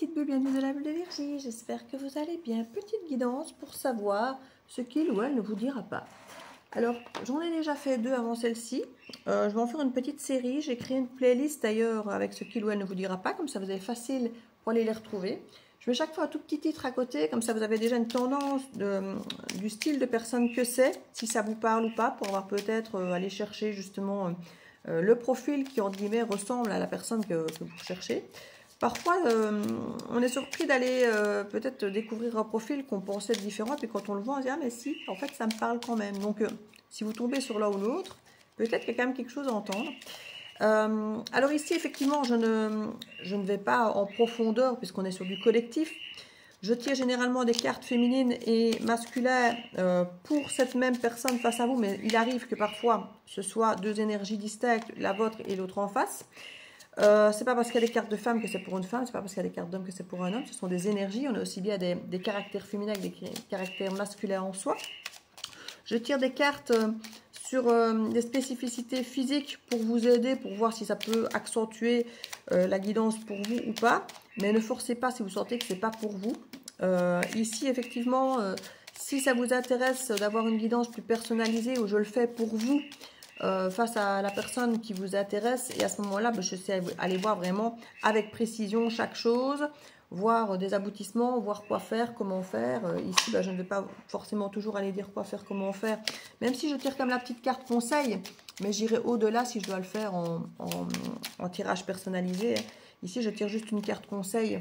petites boules, bienvenue de la bulle de Virgie, j'espère que vous allez bien. Petite guidance pour savoir ce qu'il ou elle ne vous dira pas. Alors, j'en ai déjà fait deux avant celle-ci. Je vais en faire une petite série. J'ai créé une playlist d'ailleurs avec ce qu'il ou elle ne vous dira pas, comme ça vous avez facile pour aller les retrouver. Je mets chaque fois un tout petit titre à côté, comme ça vous avez déjà une tendance du style de personne que c'est, si ça vous parle ou pas, pour avoir peut-être aller chercher justement le profil qui, entre guillemets, ressemble à la personne que vous cherchez. Parfois, on est surpris d'aller peut-être découvrir un profil qu'on pensait différent, puis quand on le voit, on se dit « Ah, mais si, en fait, ça me parle quand même. » Donc, si vous tombez sur l'un ou l'autre, peut-être qu'il y a quand même quelque chose à entendre. Alors ici, effectivement, je ne vais pas en profondeur, puisqu'on est sur du collectif. Je tire généralement des cartes féminines et masculines pour cette même personne face à vous, mais il arrive que parfois, ce soit deux énergies distinctes, la vôtre et l'autre en face. C'est pas parce qu'il y a des cartes de femmes que c'est pour une femme, c'est pas parce qu'il y a des cartes d'hommes que c'est pour un homme, ce sont des énergies, on a aussi bien des caractères féminins que des caractères masculins en soi. Je tire des cartes sur des spécificités physiques pour vous aider, pour voir si ça peut accentuer la guidance pour vous ou pas, mais ne forcez pas si vous sentez que c'est pas pour vous. Ici, effectivement, si ça vous intéresse d'avoir une guidance plus personnalisée, où je le fais pour vous, face à la personne qui vous intéresse, et à ce moment-là, je sais aller voir vraiment avec précision chaque chose, voir des aboutissements, voir quoi faire, comment faire. Ici, je ne vais pas forcément toujours aller dire quoi faire, comment faire, même si je tire comme la petite carte conseil, mais j'irai au-delà si je dois le faire en tirage personnalisé. Ici, je tire juste une carte conseil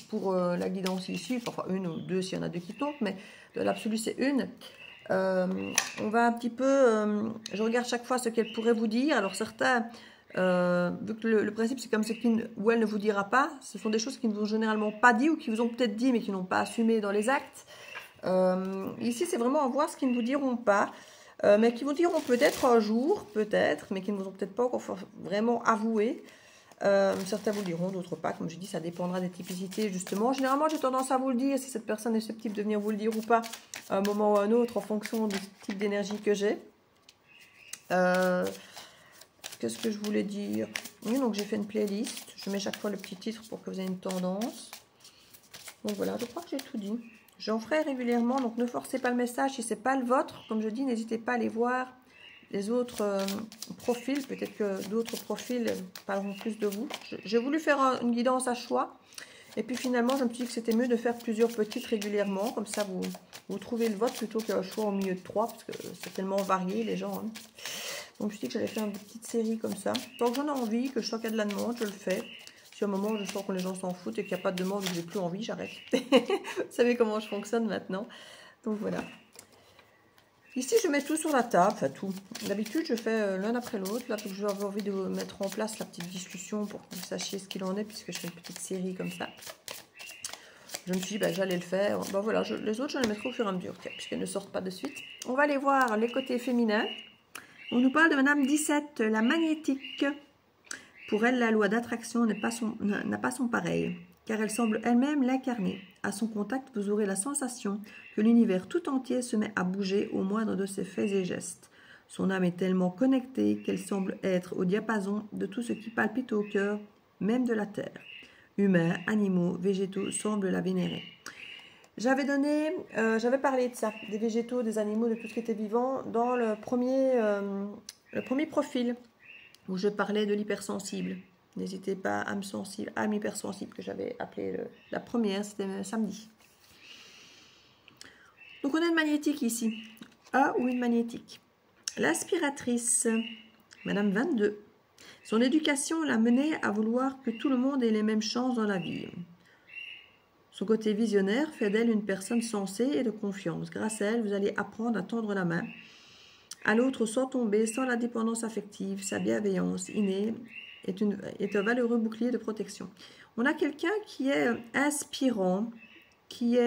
pour la guidance ici, enfin une ou deux s'il y en a deux qui tombent, mais de l'absolu c'est une. On va un petit peu, je regarde chaque fois ce qu'elle pourrait vous dire. Alors certains, vu que le principe c'est comme ce qu'il ou elle ne vous dira pas, ce sont des choses qui ne vous ont généralement pas dit ou qui vous ont peut-être dit mais qui n'ont pas assumé dans les actes. Ici c'est vraiment à voir ce qu'ils ne vous diront pas, mais qui vous diront peut-être un jour, peut-être, mais qui ne vous ont peut-être pas encore vraiment avoué. Certains vous le diront, d'autres pas. Comme je dis, ça dépendra des typicités, justement. Généralement, j'ai tendance à vous le dire, si cette personne est susceptible de venir vous le dire ou pas, à un moment ou à un autre, en fonction du type d'énergie que j'ai. Qu'est-ce que je voulais dire? Oui, donc j'ai fait une playlist. Je mets chaque fois le petit titre pour que vous ayez une tendance. Donc voilà, je crois que j'ai tout dit. J'en ferai régulièrement, donc ne forcez pas le message si ce n'est pas le vôtre. Comme je dis, n'hésitez pas à aller voir les autres profils, peut-être que d'autres profils parleront plus de vous. J'ai voulu faire une guidance à choix, et puis finalement je me suis dit que c'était mieux de faire plusieurs petites régulièrement, comme ça vous trouvez le vôtre plutôt qu'un choix au milieu de trois, parce que c'est tellement varié les gens. Hein. Donc je me suis dit que j'allais faire une petite série comme ça. Tant que j'en ai envie, que je sens qu'il y a de la demande, je le fais. Si à un moment je sens que les gens s'en foutent et qu'il n'y a pas de demande, que j'ai plus envie, j'arrête. Vous savez comment je fonctionne maintenant. Donc voilà. Ici, je mets tout sur la table, enfin tout. D'habitude, je fais l'un après l'autre. Là, que j'avais envie de mettre en place la petite discussion pour que vous sachiez ce qu'il en est, puisque je fais une petite série comme ça. Je me suis dit, j'allais le faire. Voilà, les autres, je les mettrai au fur et à mesure, puisqu'elles ne sortent pas de suite. On va aller voir les côtés féminins. On nous parle de Madame 17, la magnétique. Pour elle, la loi d'attraction n'a pas son pareil, car elle semble elle-même l'incarner. À son contact, vous aurez la sensation que l'univers tout entier se met à bouger au moindre de ses faits et gestes. Son âme est tellement connectée qu'elle semble être au diapason de tout ce qui palpite au cœur, même de la terre. Humains, animaux, végétaux semblent la vénérer. J'avais parlé de ça, des végétaux, des animaux, de tout ce qui était vivant, dans le premier profil, où je parlais de l'hypersensible. N'hésitez pas à âme hypersensible, que j'avais appelé la première, c'était samedi. Donc on a une magnétique ici, A ou une magnétique. L'aspiratrice, Madame 22. Son éducation l'a menée à vouloir que tout le monde ait les mêmes chances dans la vie. Son côté visionnaire fait d'elle une personne sensée et de confiance. Grâce à elle, vous allez apprendre à tendre la main à l'autre sans tomber, sans la dépendance affective. Sa bienveillance innée est un valeureux bouclier de protection. On a quelqu'un qui est inspirant, qui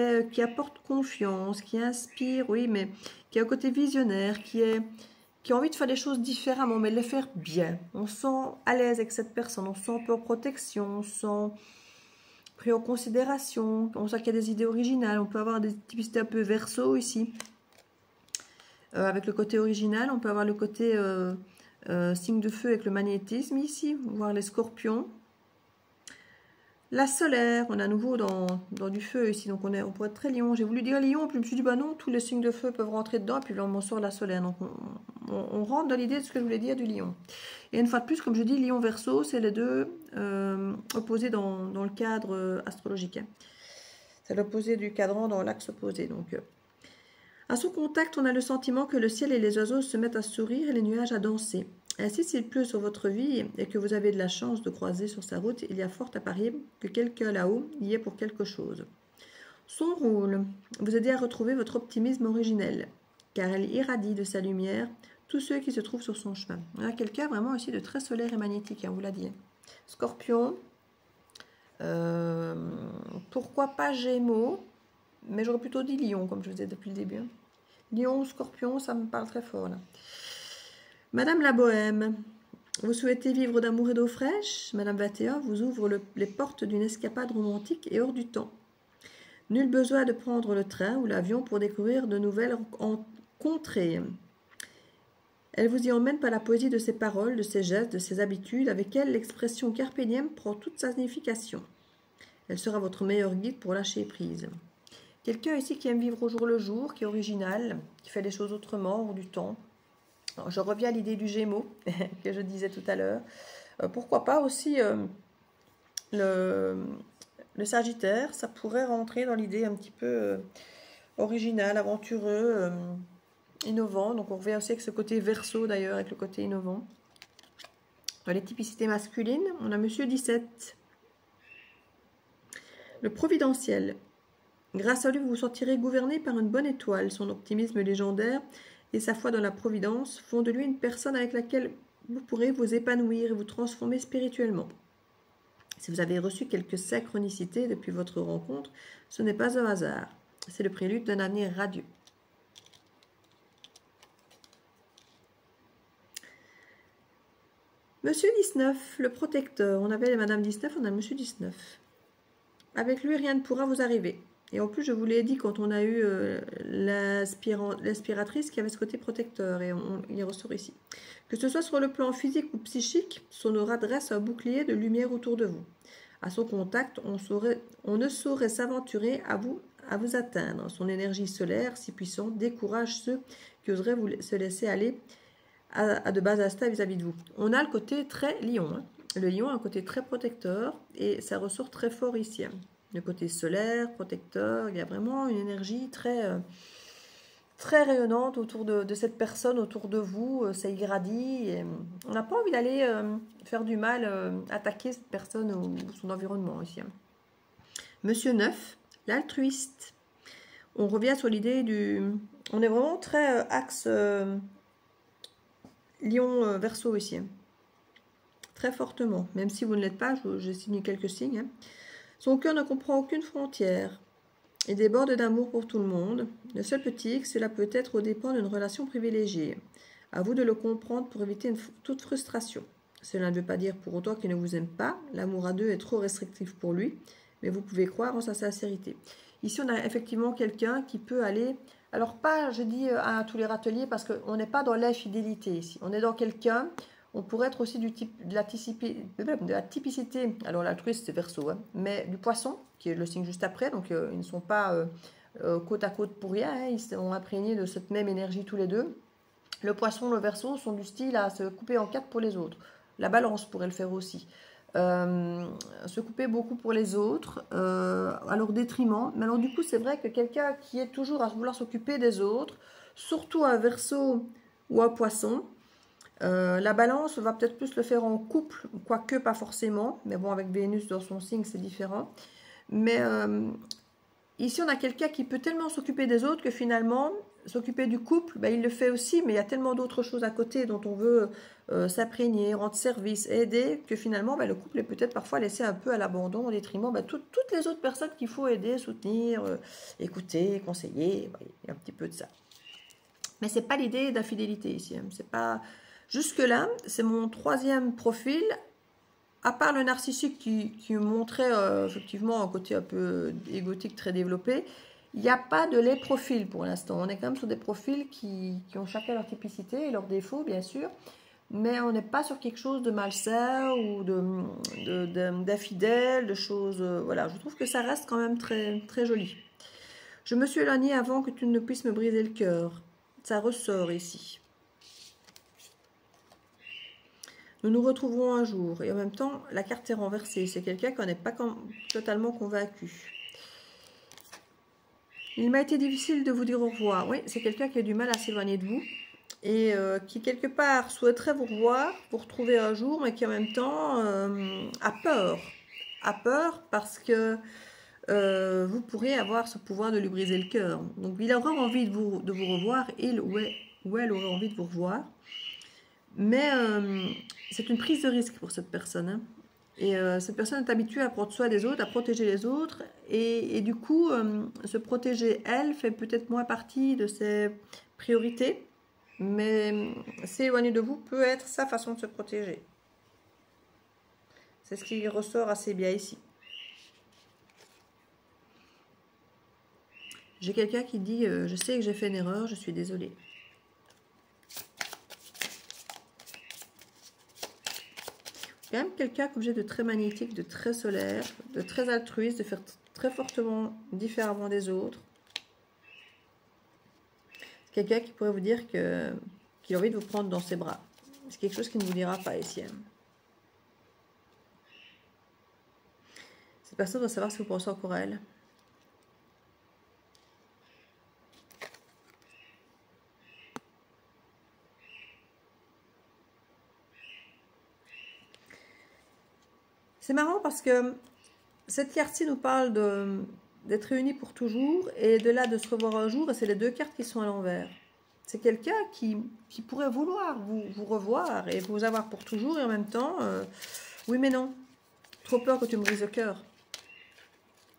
apporte confiance, qui inspire, oui, mais qui a un côté visionnaire, qui a envie de faire les choses différemment, mais de les faire bien. On se sent à l'aise avec cette personne, on se sent un peu en protection, on se sent pris en considération, on sent qu'il y a des idées originales, on peut avoir des typicités un peu verso ici. Avec le côté original, on peut avoir le côté signe de feu avec le magnétisme ici, voir les scorpions. La solaire, on est à nouveau dans du feu ici, donc on pourrait être très lion. J'ai voulu dire lion, puis je me suis dit, bah non, tous les signes de feu peuvent rentrer dedans, et puis là on sort la solaire. Donc on rentre dans l'idée de ce que je voulais dire du lion. Et une fois de plus, comme je dis, lion verso, c'est les deux opposés dans le cadre astrologique. Hein. C'est l'opposé du cadran dans l'axe opposé. Donc, à son contact, on a le sentiment que le ciel et les oiseaux se mettent à sourire et les nuages à danser. Ainsi, s'il pleut sur votre vie et que vous avez de la chance de croiser sur sa route, il y a fort à parier que quelqu'un là-haut y est pour quelque chose. Son rôle, vous aider à retrouver votre optimisme originel, car elle irradie de sa lumière tous ceux qui se trouvent sur son chemin. On a quelqu'un vraiment aussi de très solaire et magnétique, hein, on vous l'a dit. Scorpion, pourquoi pas Gémeaux, mais j'aurais plutôt dit Lion, comme je vous disais depuis le début. Lion, Scorpion, ça me parle très fort là. Madame la Bohème, vous souhaitez vivre d'amour et d'eau fraîche? Madame 21 vous ouvre les portes d'une escapade romantique et hors du temps. Nul besoin de prendre le train ou l'avion pour découvrir de nouvelles contrées. Elle vous y emmène par la poésie de ses paroles, de ses gestes, de ses habitudes. Avec elle, l'expression carpe diem prend toute sa signification. Elle sera votre meilleur guide pour lâcher prise. Quelqu'un ici qui aime vivre au jour le jour, qui est original, qui fait les choses autrement, hors du temps. Alors, je reviens à l'idée du Gémeaux, que je disais tout à l'heure. Pourquoi pas aussi le Sagittaire, ça pourrait rentrer dans l'idée un petit peu original, aventureux, innovant. Donc on revient aussi avec ce côté Verseau d'ailleurs, avec le côté innovant. Dans les typicités masculines, on a Monsieur 17. Le providentiel. Grâce à lui, vous vous sentirez gouverné par une bonne étoile. Son optimisme légendaire et sa foi dans la providence font de lui une personne avec laquelle vous pourrez vous épanouir et vous transformer spirituellement. Si vous avez reçu quelques synchronicités depuis votre rencontre, ce n'est pas un hasard. C'est le prélude d'un avenir radieux. Monsieur 19, le protecteur. On avait Madame 19, on a Monsieur 19. Avec lui, rien ne pourra vous arriver. Et en plus, je vous l'ai dit quand on a eu l'aspiratrice qui avait ce côté protecteur, et il ressort ici. Que ce soit sur le plan physique ou psychique, son aura dresse un bouclier de lumière autour de vous. À son contact, on ne saurait s'aventurer à vous atteindre. Son énergie solaire, si puissante, décourage ceux qui oseraient se laisser aller à de bas instincts vis-à-vis de vous. On a le côté très lion. Hein. Le lion a un côté très protecteur, et ça ressort très fort ici. Hein. Le côté solaire, protecteur, il y a vraiment une énergie très, très rayonnante autour de cette personne, autour de vous, ça irradie. Et on n'a pas envie d'aller faire du mal, attaquer cette personne ou son environnement ici. Hein. Monsieur 9, l'altruiste. On revient sur l'idée du... On est vraiment très axe lion verseau ici. Hein. Très fortement, même si vous ne l'êtes pas, j'ai signé quelques signes. Hein. Son cœur ne comprend aucune frontière et déborde d'amour pour tout le monde. Le seul petit X, cela peut être au dépens d'une relation privilégiée. À vous de le comprendre pour éviter toute frustration. Cela ne veut pas dire pour autant qu'il ne vous aime pas. L'amour à deux est trop restrictif pour lui, mais vous pouvez croire en sa sincérité. Ici, on a effectivement quelqu'un qui peut aller... Alors pas, je dis, à tous les râteliers, parce qu'on n'est pas dans l'infidélité ici. On est dans quelqu'un... On pourrait être aussi de la typicité, alors l'altruiste c'est Verseau, hein, mais du poisson, qui est le signe juste après, donc ils ne sont pas côte à côte pour rien, hein, ils sont imprégnés de cette même énergie tous les deux. Le poisson, le Verseau sont du style à se couper en quatre pour les autres. La balance pourrait le faire aussi. Se couper beaucoup pour les autres, à leur détriment. Mais alors du coup c'est vrai que quelqu'un qui est toujours à vouloir s'occuper des autres, surtout un Verseau ou un poisson, la balance va peut-être plus le faire en couple, quoique pas forcément, mais bon, avec Vénus dans son signe, c'est différent. Mais ici, on a quelqu'un qui peut tellement s'occuper des autres que finalement, s'occuper du couple, ben, il le fait aussi, mais il y a tellement d'autres choses à côté dont on veut s'imprégner, rendre service, aider, que finalement, ben, le couple est peut-être parfois laissé un peu à l'abandon au détriment ben, toutes les autres personnes qu'il faut aider, soutenir, écouter, conseiller. Ben, il y a un petit peu de ça. Mais c'est pas l'idée d'infidélité ici. Hein. C'est pas... Jusque-là, c'est mon troisième profil, à part le narcissique qui montrait effectivement un côté un peu égotique très développé, il n'y a pas de les profils pour l'instant. On est quand même sur des profils qui ont chacun leur typicité et leurs défauts, bien sûr. mais on n'est pas sur quelque chose de malsain ou d'infidèle, de choses... voilà, je trouve que ça reste quand même très, très joli. Je me suis éloignée avant que tu ne puisses me briser le cœur. Ça ressort ici. Nous nous retrouverons un jour. Et en même temps, la carte est renversée. C'est quelqu'un qu'on n'est pas totalement convaincu. Il m'a été difficile de vous dire au revoir. Oui, c'est quelqu'un qui a du mal à s'éloigner de vous. Et qui, quelque part, souhaiterait vous revoir, vous retrouver un jour, mais qui, en même temps, a peur. A peur parce que vous pourriez avoir ce pouvoir de lui briser le cœur. Donc, il aura envie de vous revoir. Il ou elle aurait envie de vous revoir. Mais c'est une prise de risque pour cette personne. Hein. Et cette personne est habituée à prendre soin des autres, à protéger les autres. Et du coup, se protéger, elle, fait peut-être moins partie de ses priorités. Mais s'éloigner de vous peut être sa façon de se protéger. C'est ce qui ressort assez bien ici. J'ai quelqu'un qui dit « Je sais que j'ai fait une erreur, je suis désolée ». Quand même quelqu'un comme j'ai de très magnétique, de très solaire, de très altruiste, de faire très fortement différemment des autres. C'est quelqu'un qui pourrait vous dire qu'il a envie de vous prendre dans ses bras. C'est quelque chose qui ne vous dira pas ici. Cette personne doit savoir ce que vous pensez encore à elle. C'est marrant parce que cette carte-ci nous parle d'être réunis pour toujours et de là de se revoir un jour, et c'est les deux cartes qui sont à l'envers. C'est quelqu'un qui pourrait vouloir vous revoir et vous avoir pour toujours, et en même temps, oui mais non, trop peur que tu me brises le cœur.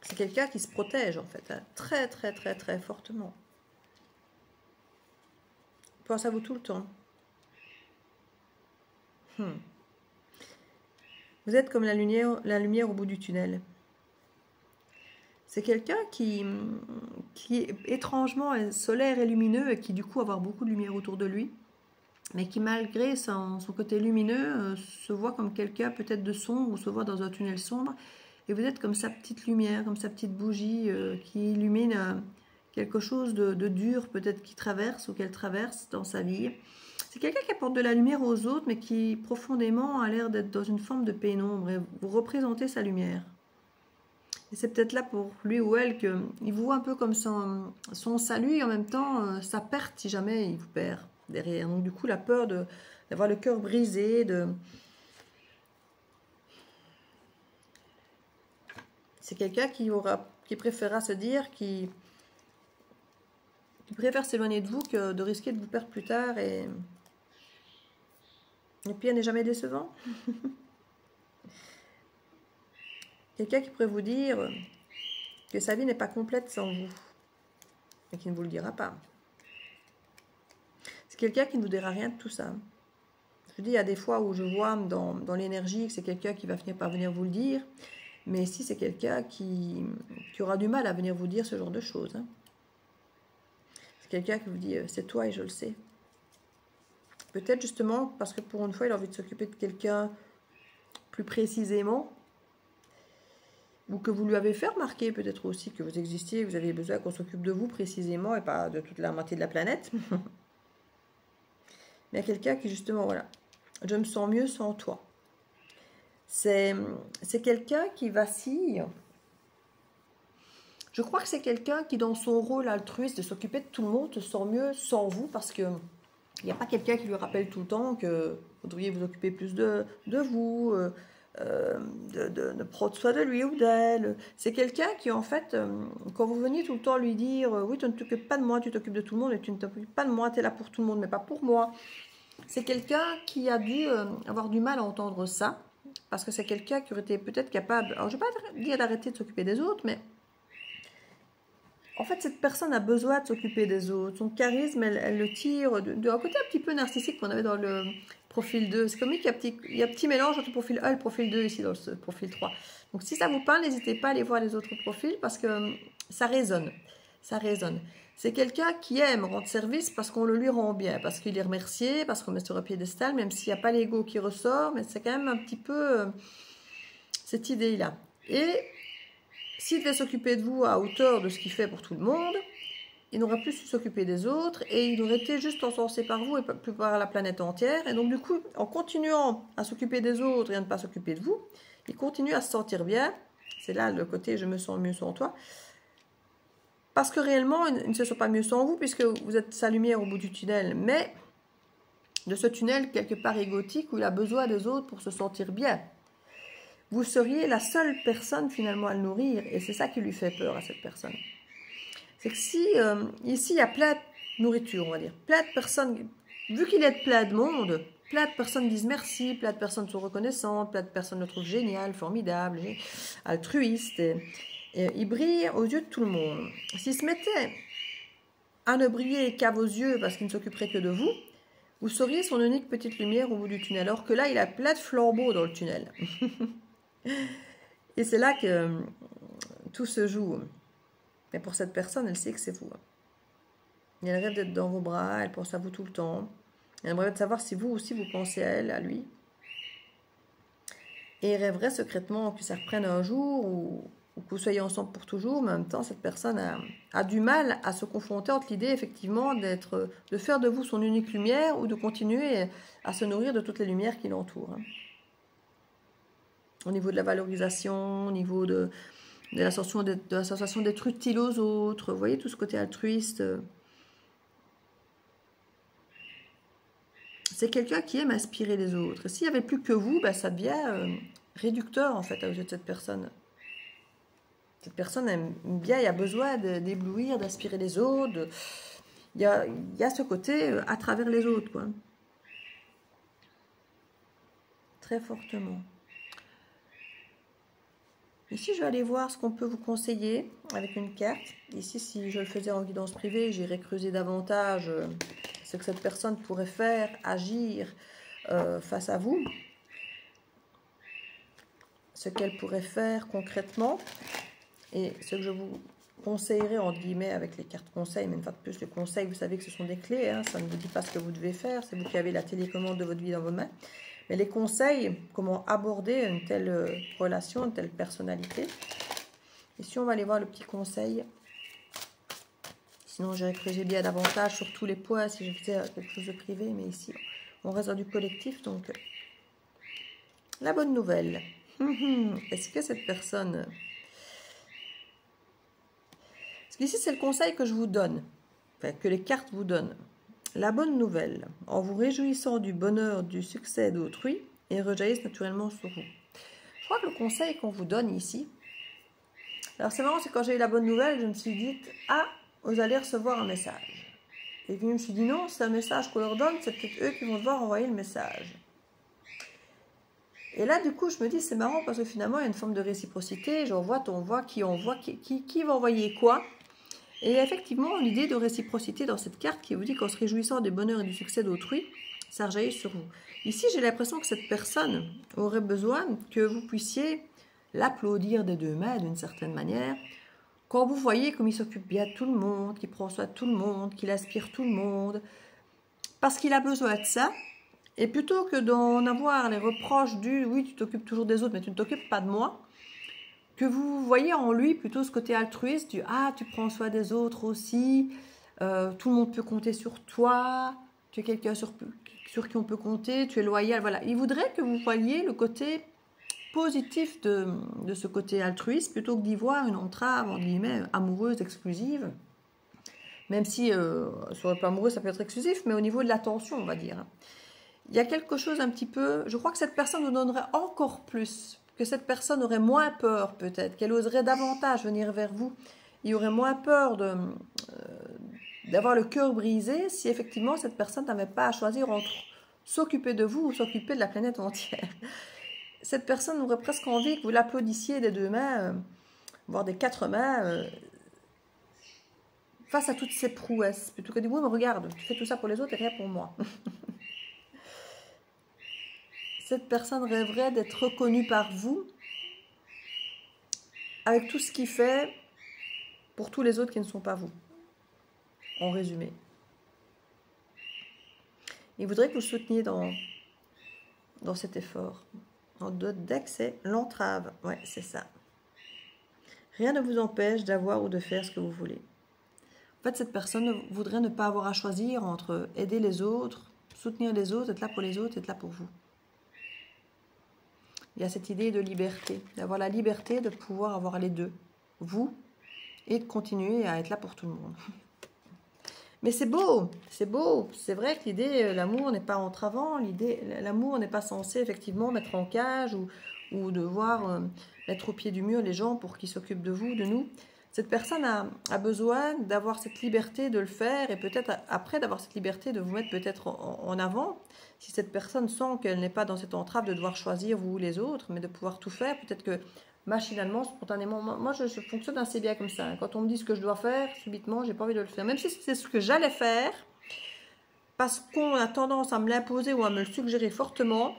C'est quelqu'un qui se protège en fait, hein, très très très très fortement. Pense à vous tout le temps. Vous êtes comme la lumière au bout du tunnel. C'est quelqu'un qui est étrangement solaire et lumineux et qui du coup avoir beaucoup de lumière autour de lui, mais qui malgré son côté lumineux se voit comme quelqu'un peut-être de sombre ou se voit dans un tunnel sombre. Et vous êtes comme sa petite lumière, comme sa petite bougie qui illumine quelque chose de dur peut-être qui traverse ou qu'elle traverse dans sa vie. C'est quelqu'un qui apporte de la lumière aux autres, mais qui profondément a l'air d'être dans une forme de pénombre. Et vous représentez sa lumière. Et c'est peut-être là pour lui ou elle qu'il vous voit un peu comme son salut et en même temps sa perte si jamais il vous perd derrière. Donc du coup la peur d'avoir le cœur brisé, c'est quelqu'un qui préférera se dire qui préfère s'éloigner de vous que de risquer de vous perdre plus tard. Et puis elle n'est jamais décevant. Quelqu'un qui pourrait vous dire que sa vie n'est pas complète sans vous, et qui ne vous le dira pas. C'est quelqu'un qui ne vous dira rien de tout ça. Je dis, il y a des fois où je vois dans l'énergie que c'est quelqu'un qui va finir par venir vous le dire, mais ici c'est quelqu'un qui aura du mal à venir vous dire ce genre de choses. Hein. C'est quelqu'un qui vous dit, c'est toi et je le sais. Peut-être justement parce que pour une fois il a envie de s'occuper de quelqu'un plus précisément, ou que vous lui avez fait remarquer peut-être aussi que vous existiez, vous aviez besoin qu'on s'occupe de vous précisément et pas de toute la moitié de la planète. Mais il y a quelqu'un qui justement, voilà, je me sens mieux sans toi. C'est quelqu'un qui vacille. Je crois que c'est quelqu'un qui dans son rôle altruiste de s'occuper de tout le monde se sent mieux sans vous, parce que il n'y a pas quelqu'un qui lui rappelle tout le temps que vous devriez vous occuper plus de vous, de prendre soin de lui ou d'elle. C'est quelqu'un qui, en fait, quand vous veniez tout le temps lui dire oui, tu ne t'occupes pas de moi, tu t'occupes de tout le monde, et tu ne t'occupes pas de moi, tu es là pour tout le monde, mais pas pour moi. C'est quelqu'un qui a dû avoir du mal à entendre ça, parce que c'est quelqu'un qui aurait été peut-être capable, alors je ne vais pas dire d'arrêter de s'occuper des autres, mais en fait, cette personne a besoin de s'occuper des autres. Son charisme, elle le tire d'un côté un petit peu narcissique qu'on avait dans le profil 2. C'est comme il y a un petit mélange entre le profil 1 et le profil 2 ici dans ce profil 3. Donc si ça vous parle, n'hésitez pas à aller voir les autres profils parce que ça résonne. ça résonne. C'est quelqu'un qui aime rendre service parce qu'on le lui rend bien, parce qu'il est remercié, parce qu'on met sur un piédestal, même s'il n'y a pas l'ego qui ressort, mais c'est quand même un petit peu cette idée-là. Et s'il devait s'occuper de vous à hauteur de ce qu'il fait pour tout le monde, il n'aurait plus su s'occuper des autres et il aurait été juste encensé par vous et plus par la planète entière. Et donc du coup, en continuant à s'occuper des autres et à ne pas s'occuper de vous, il continue à se sentir bien. C'est là le côté « je me sens mieux sans toi ». Parce que réellement, il ne se sent pas mieux sans vous puisque vous êtes sa lumière au bout du tunnel. Mais de ce tunnel quelque part égotique où il a besoin des autres pour se sentir bien. Vous seriez la seule personne finalement à le nourrir et c'est ça qui lui fait peur à cette personne. C'est que si, ici, il y a plein de nourriture, on va dire, plein de personnes, vu qu'il est plein de monde, plein de personnes disent merci, plein de personnes sont reconnaissantes, plein de personnes le trouvent génial, formidable, altruiste, et il brille aux yeux de tout le monde. S'il se mettait à ne briller qu'à vos yeux parce qu'il ne s'occuperait que de vous, vous seriez son unique petite lumière au bout du tunnel, alors que là, il a plein de flambeaux dans le tunnel. Et c'est là que tout se joue. Mais pour cette personne, elle sait que c'est vous. Elle rêve d'être dans vos bras, elle pense à vous tout le temps. Elle aimerait de savoir si vous aussi vous pensez à elle, à lui. Et elle rêverait secrètement que ça reprenne un jour ou que vous soyez ensemble pour toujours. Mais en même temps, cette personne a du mal à se confronter entre l'idée effectivement de faire de vous son unique lumière ou de continuer à se nourrir de toutes les lumières qui l'entourent. Au niveau de la valorisation, au niveau de la sensation d'être utile aux autres. Vous voyez tout ce côté altruiste. C'est quelqu'un qui aime inspirer les autres. S'il n'y avait plus que vous, ben, ça devient réducteur en fait à yeux de cette personne. Cette personne aime bien, il y a besoin d'éblouir, d'inspirer les autres. Il y a ce côté à travers les autres, quoi. Très fortement. Ici, je vais aller voir ce qu'on peut vous conseiller avec une carte. Ici, si je le faisais en guidance privée, j'irais creuser davantage ce que cette personne pourrait faire, agir face à vous. Ce qu'elle pourrait faire concrètement. Et ce que je vous conseillerais, entre guillemets, avec les cartes conseils, mais une fois de plus, les conseils, vous savez que ce sont des clés. Hein, ça ne vous dit pas ce que vous devez faire. C'est vous qui avez la télécommande de votre vie dans vos mains. Mais les conseils, comment aborder une telle relation, une telle personnalité. Ici, on va aller voir le petit conseil. Sinon, j'irai creuser bien davantage sur tous les points si je faisais quelque chose de privé. Mais ici, on reste dans du collectif. Donc, la bonne nouvelle. Est-ce que cette personne... Parce qu'ici, c'est le conseil que je vous donne. Enfin, que les cartes vous donnent. La bonne nouvelle, en vous réjouissant du bonheur, du succès d'autrui, et rejaillissent naturellement sur vous. Je crois que le conseil qu'on vous donne ici, alors c'est marrant, c'est quand j'ai eu la bonne nouvelle, je me suis dit, ah, vous allez recevoir un message. Et puis je me suis dit, non, c'est un message qu'on leur donne, c'est peut-être eux qui vont devoir envoyer le message. Et là, du coup, je me dis, c'est marrant parce que finalement, il y a une forme de réciprocité, j'envoie, t'envoie, qui envoie, qui va envoyer quoi. Et il y a effectivement l'idée de réciprocité dans cette carte qui vous dit qu'en se réjouissant des bonheurs et du succès d'autrui, ça rejaillit sur vous. Ici, j'ai l'impression que cette personne aurait besoin que vous puissiez l'applaudir des deux mains d'une certaine manière. Quand vous voyez comme il s'occupe bien de tout le monde, qu'il prend soin de tout le monde, qu'il aspire tout le monde, parce qu'il a besoin de ça. Et plutôt que d'en avoir les reproches du « oui, tu t'occupes toujours des autres, mais tu ne t'occupes pas de moi », que vous voyez en lui plutôt ce côté altruiste du « ah, tu prends soin des autres aussi, tout le monde peut compter sur toi, tu es quelqu'un sur qui on peut compter, tu es loyal ». Voilà, il voudrait que vous voyiez le côté positif de ce côté altruiste plutôt que d'y voir une entrave, entre guillemets, amoureuse, exclusive. Même si, sur le plan amoureux, ça peut être exclusif, mais au niveau de l'attention, on va dire. Il y a quelque chose un petit peu... Je crois que cette personne vous donnerait encore plus, que cette personne aurait moins peur peut-être, qu'elle oserait davantage venir vers vous. Il y aurait moins peur d'avoir le cœur brisé si effectivement cette personne n'avait pas à choisir entre s'occuper de vous ou s'occuper de la planète entière. Cette personne aurait presque envie que vous l'applaudissiez des deux mains, voire des quatre mains, face à toutes ces prouesses. Plutôt que de dire, oui, mais regarde, tu fais tout ça pour les autres et rien pour moi. Cette personne rêverait d'être reconnue par vous avec tout ce qu'il fait pour tous les autres qui ne sont pas vous. En résumé. Il voudrait que vous souteniez dans cet effort. En deck, c'est l'entrave. Ouais, c'est ça. Rien ne vous empêche d'avoir ou de faire ce que vous voulez. En fait, cette personne voudrait ne pas avoir à choisir entre aider les autres, soutenir les autres, être là pour les autres, être là pour vous. Il y a cette idée de liberté, d'avoir la liberté de pouvoir avoir les deux, vous, et de continuer à être là pour tout le monde. Mais c'est beau, c'est beau. C'est vrai que l'idée, l'amour n'est pas entravant, l'amour n'est pas censé effectivement mettre en cage ou devoir mettre au pied du mur les gens pour qu'ils s'occupent de vous, de nous. Cette personne a besoin d'avoir cette liberté de le faire et peut-être après d'avoir cette liberté de vous mettre peut-être en avant. Si cette personne sent qu'elle n'est pas dans cette entrave de devoir choisir vous ou les autres, mais de pouvoir tout faire, peut-être que machinalement, spontanément, moi je fonctionne assez bien comme ça. Quand on me dit ce que je dois faire, subitement, j'ai pas envie de le faire. Même si c'est ce que j'allais faire, parce qu'on a tendance à me l'imposer ou à me le suggérer fortement,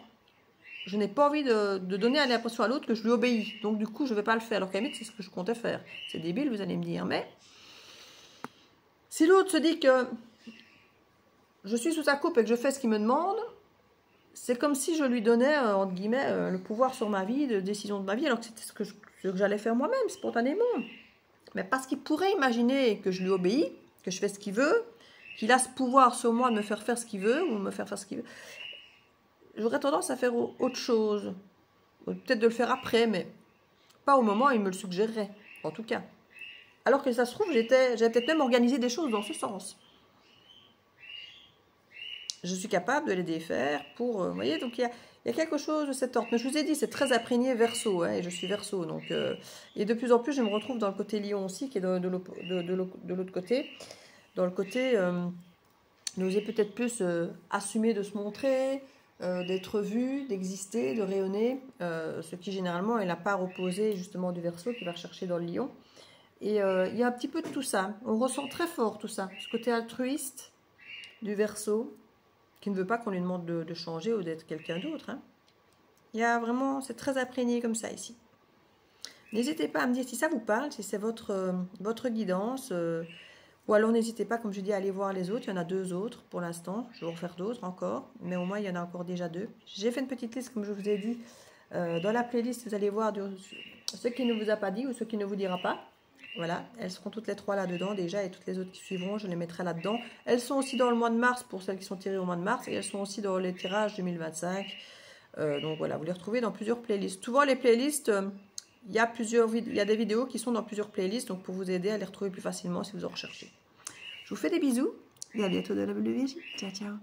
je n'ai pas envie de donner l'impression à l'autre que je lui obéis. Donc du coup, je ne vais pas le faire. Alors qu'à la limite, c'est ce que je comptais faire. C'est débile, vous allez me dire. Mais si l'autre se dit que je suis sous sa coupe et que je fais ce qu'il me demande, c'est comme si je lui donnais, entre guillemets, le pouvoir sur ma vie, de décision de ma vie, alors que c'était ce que j'allais faire moi-même, spontanément. Mais parce qu'il pourrait imaginer que je lui obéis, que je fais ce qu'il veut, qu'il a ce pouvoir sur moi de me faire faire ce qu'il veut, ou me faire faire ce qu'il veut, j'aurais tendance à faire autre chose. Peut-être de le faire après, mais pas au moment où il me le suggérerait, en tout cas. Alors que ça se trouve, j'avais peut-être même organisé des choses dans ce sens. Je suis capable de les défaire pour... vous voyez, donc il y a quelque chose de cet ordre. Mais je vous ai dit, c'est très imprégné Verseau, hein, et je suis Verseau. Donc, et de plus en plus, je me retrouve dans le côté Lion aussi, qui est de l'autre côté. Dans le côté, n'oser peut-être plus assumer de se montrer, d'être vu, d'exister, de rayonner, ce qui généralement est la part opposée justement du Verseau qui va rechercher dans le Lion. Et il y a un petit peu de tout ça. On ressent très fort tout ça. Ce côté altruiste du Verseau, qui ne veut pas qu'on lui demande de changer ou d'être quelqu'un d'autre. Hein. Il y a vraiment, c'est très imprégné comme ça ici. N'hésitez pas à me dire si ça vous parle, si c'est votre guidance. Ou alors n'hésitez pas, comme je dis, à aller voir les autres. Il y en a 2 autres pour l'instant. Je vais en faire d'autres encore. Mais au moins, il y en a encore déjà 2. J'ai fait une petite liste, comme je vous ai dit. Dans la playlist, vous allez voir ce qui ne vous a pas dit ou ce qui ne vous dira pas. Voilà, elles seront toutes les 3 là-dedans déjà et toutes les autres qui suivront, je les mettrai là-dedans. Elles sont aussi dans le mois de mars pour celles qui sont tirées au mois de mars et elles sont aussi dans les tirages 2025. Donc voilà, vous les retrouvez dans plusieurs playlists. Souvent les playlists, il y a des vidéos qui sont dans plusieurs playlists, donc pour vous aider à les retrouver plus facilement si vous en recherchez. Je vous fais des bisous et à bientôt dans la Bulle de Vigie. Ciao, ciao.